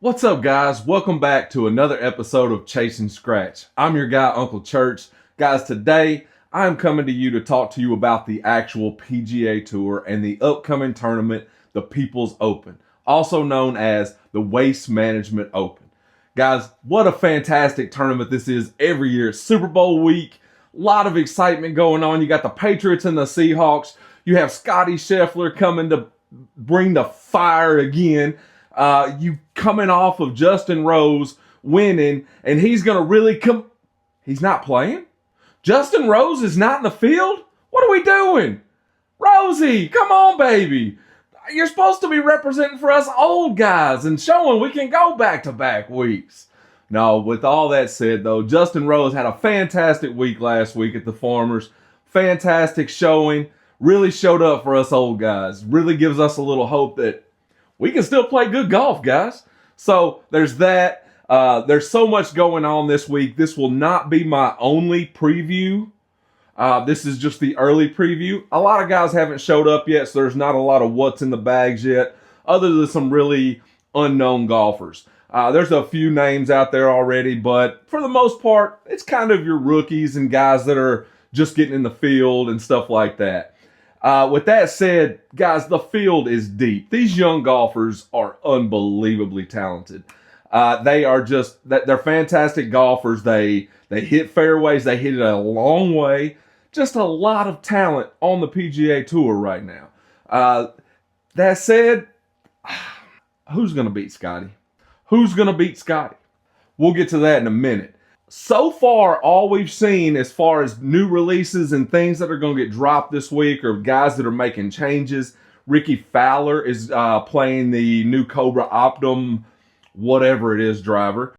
What's up, guys? Welcome back to another episode of Chasing Scratch. I'm your guy, Uncle Church. Guys, today I'm coming to you to talk to you about the actual PGA Tour and the upcoming tournament, the People's Open, also known as the Waste Management Open. Guys, what a fantastic tournament this is every year. It's Super Bowl week, a lot of excitement going on. You got the Patriots and the Seahawks. You have Scotty Scheffler coming to bring the fire again. You coming off of Justin Rose winning, and he's going to really come. He's not playing? Justin Rose is not in the field? What are we doing? Rosie, come on, baby. You're supposed to be representing for us old guys and showing we can go back-to-back weeks. No, with all that said, though, Justin Rose had a fantastic week last week at the Farmers. Fantastic showing. Really showed up for us old guys. Really gives us a little hope that we can still play good golf, guys. So there's that. There's so much going on this week. This will not be my only preview. This is just the early preview. A lot of guys haven't showed up yet, so there's not a lot of what's in the bags yet, other than some really unknown golfers. There's a few names out there already, but for the most part, it's kind of your rookies and guys that are just getting in the field and stuff like that. With that said, guys, the field is deep. These young golfers are unbelievably talented. They're fantastic golfers. They hit fairways. They hit it a long way. Just a lot of talent on the PGA Tour right now. That said, who's going to beat Scotty? Who's going to beat Scotty? We'll get to that in a minute. So far, all we've seen as far as new releases and things that are going to get dropped this week or guys that are making changes, Ricky Fowler is playing the new Cobra Optum, whatever it is, driver.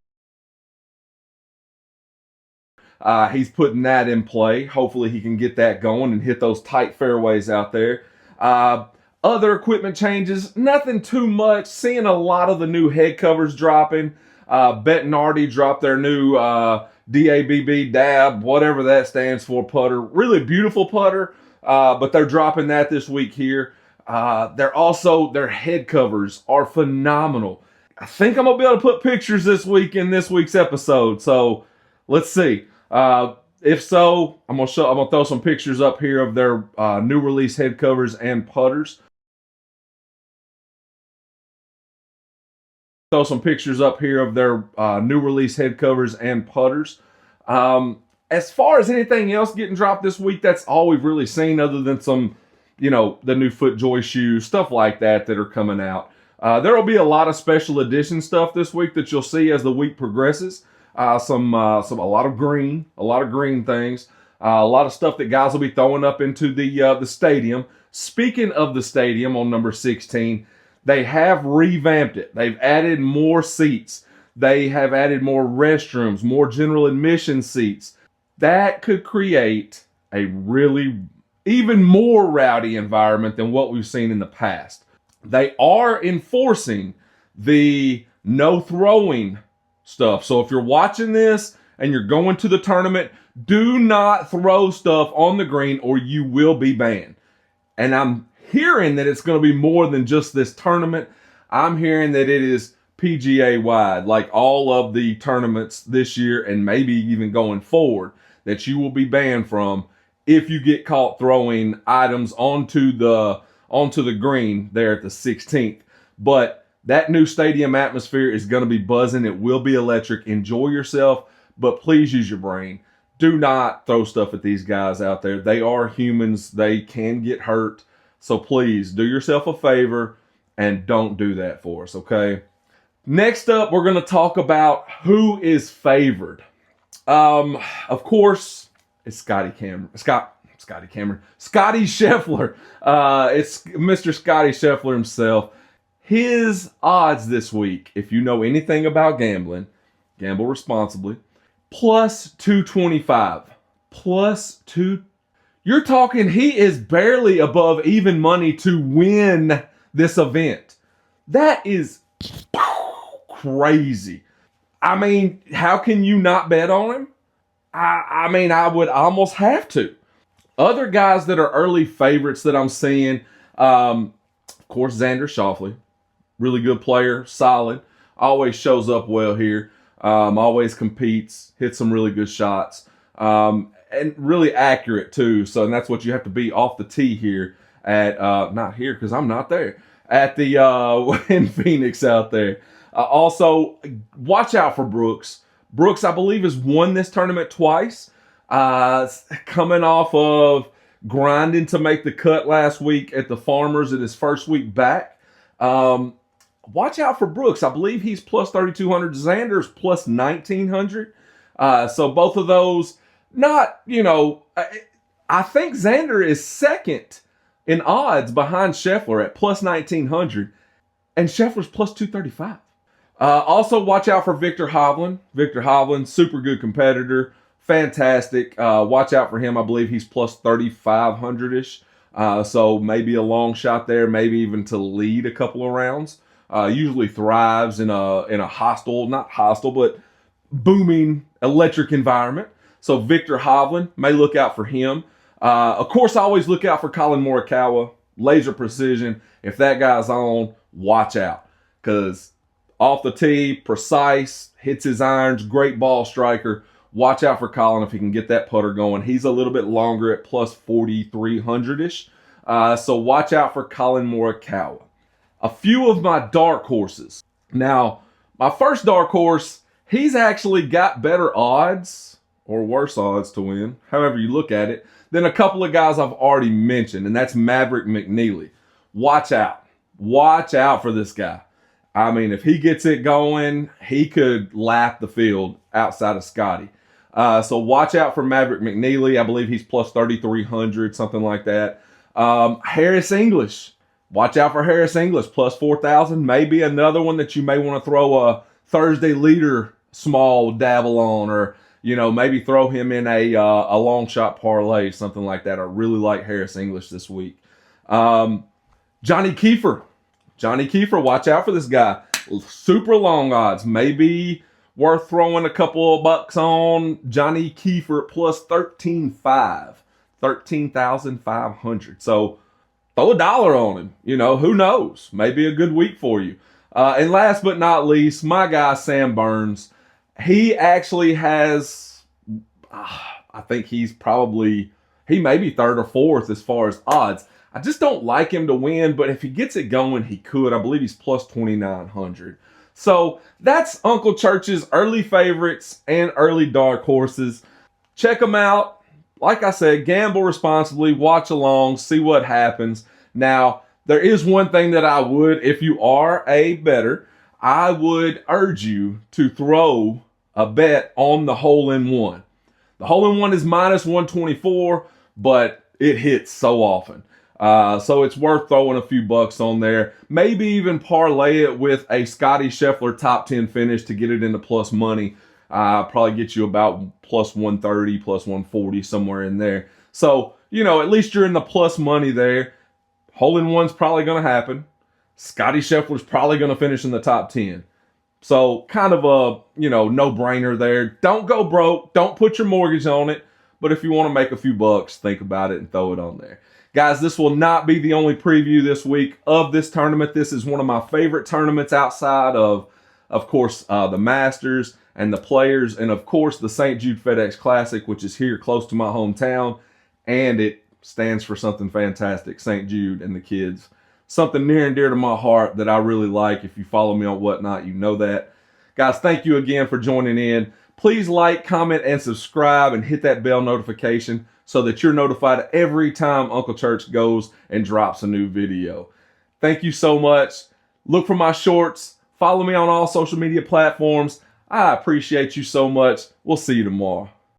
He's putting that in play. Hopefully he can get that going and hit those tight fairways out there. Other equipment changes, nothing too much. Seeing a lot of the new head covers dropping. Bettinardi dropped their new DABB, whatever that stands for, putter. Really beautiful putter, but they're dropping that this week here. Their head covers are phenomenal. I think I'm going to be able to put pictures this week in this week's episode, so let's see. If so, I'm going to throw some pictures up here of their new release head covers and putters. Throw some pictures up here of their new release head covers and putters. As far as anything else getting dropped this week, that's all we've really seen other than some, the new FootJoy shoes, stuff like that are coming out. There will be a lot of special edition stuff this week that you'll see as the week progresses. A lot of green things. A lot of stuff that guys will be throwing up into the stadium. Speaking of the stadium on number 16, they have revamped it. They've added more seats. They have added more restrooms, more general admission seats. That could create a really even more rowdy environment than what we've seen in the past. They are enforcing the no throwing stuff. So if you're watching this and you're going to the tournament, do not throw stuff on the green or you will be banned. And I'm hearing that it's going to be more than just this tournament. I'm hearing that it is PGA wide, like all of the tournaments this year and maybe even going forward, that you will be banned from if you get caught throwing items onto the green there at the 16th. But that new stadium atmosphere is going to be buzzing. It will be electric. Enjoy yourself, but please use your brain. Do not throw stuff at these guys out there. They are humans. They can get hurt. So please do yourself a favor and don't do that for us, okay? Next up, we're going to talk about who is favored. Of course, it's Scotty Scheffler. It's Mr. Scotty Scheffler himself. His odds this week, if you know anything about gambling, gamble responsibly, plus 225. Plus 2. You're talking he is barely above even money to win this event. That is crazy. I mean, how can you not bet on him? I would almost have to. Other guys that are early favorites that I'm seeing, of course, Xander Schauffele. Really good player, solid. always shows up well here. Always competes, hits some really good shots, and really accurate too. So, and that's what you have to be off the tee here at, not here because I'm not there, at the, in Phoenix out there. Also, watch out for Brooks. Brooks, I believe, has won this tournament twice. Coming off of grinding to make the cut last week at the Farmers in his first week back. Watch out for Brooks. I believe he's plus 3,200. Xander's plus 1,900. So both of those, not, I think Xander is second in odds behind Scheffler at plus 1,900. And Scheffler's plus 235. Also, watch out for Victor Hovland. Victor Hovland, super good competitor. Fantastic. Watch out for him. I believe he's plus 3,500-ish. So maybe a long shot there, maybe even to lead a couple of rounds. Usually thrives in a hostile, not hostile, but booming electric environment. So Victor Hovland, may look out for him. Of course, I always look out for Colin Morikawa. Laser precision. If that guy's on, watch out. Because off the tee, precise, hits his irons, great ball striker. Watch out for Colin if he can get that putter going. He's a little bit longer at plus 4,300-ish. So watch out for Colin Morikawa. A few of my dark horses. Now, my first dark horse, he's actually got better odds, or worse odds to win, however you look at it, than a couple of guys I've already mentioned, and that's Maverick McNeely. Watch out. Watch out for this guy. I mean, if he gets it going, he could lap the field outside of Scotty. So watch out for Maverick McNeely. I believe he's plus 3,300, something like that. Harris English. Watch out for Harris English, plus 4,000. Maybe another one that you may want to throw a Thursday leader small dabble on, or, maybe throw him in a long shot parlay, something like that. I really like Harris English this week. Johnny Kiefer. Johnny Kiefer, watch out for this guy. Super long odds. Maybe worth throwing a couple of bucks on. Johnny Kiefer plus 13,500. 13,500. So throw $1 on him. Who knows? Maybe a good week for you. And last but not least, my guy Sam Burns. He actually has, I think he may be third or fourth as far as odds. I just don't like him to win, but if he gets it going, he could. I believe he's plus 2,900. So that's Uncle Church's early favorites and early dark horses. Check them out. Like I said, gamble responsibly, watch along, see what happens. Now, there is one thing that I would, if you are a bettor, I would urge you to throw a bet on the hole-in-one. The hole-in-one is minus 124, but it hits so often. So it's worth throwing a few bucks on there. Maybe even parlay it with a Scotty Scheffler top 10 finish to get it into plus money. Probably get you about plus 130, plus 140, somewhere in there. So, at least you're in the plus money there. Hole-in-one's probably going to happen. Scotty Scheffler's probably going to finish in the top 10. So kind of a, no-brainer there. Don't go broke. Don't put your mortgage on it. But if you want to make a few bucks, think about it and throw it on there. Guys, this will not be the only preview this week of this tournament. This is one of my favorite tournaments outside of course, the Masters and the Players, and of course, the St. Jude FedEx Classic, which is here close to my hometown, and it stands for something fantastic, St. Jude and the kids. Something near and dear to my heart that I really like. If you follow me on Whatnot, you know that. Guys, thank you again for joining in. Please like, comment, and subscribe, and hit that bell notification so that you're notified every time Uncle Church goes and drops a new video. Thank you so much. Look for my shorts. Follow me on all social media platforms. I appreciate you so much. We'll see you tomorrow.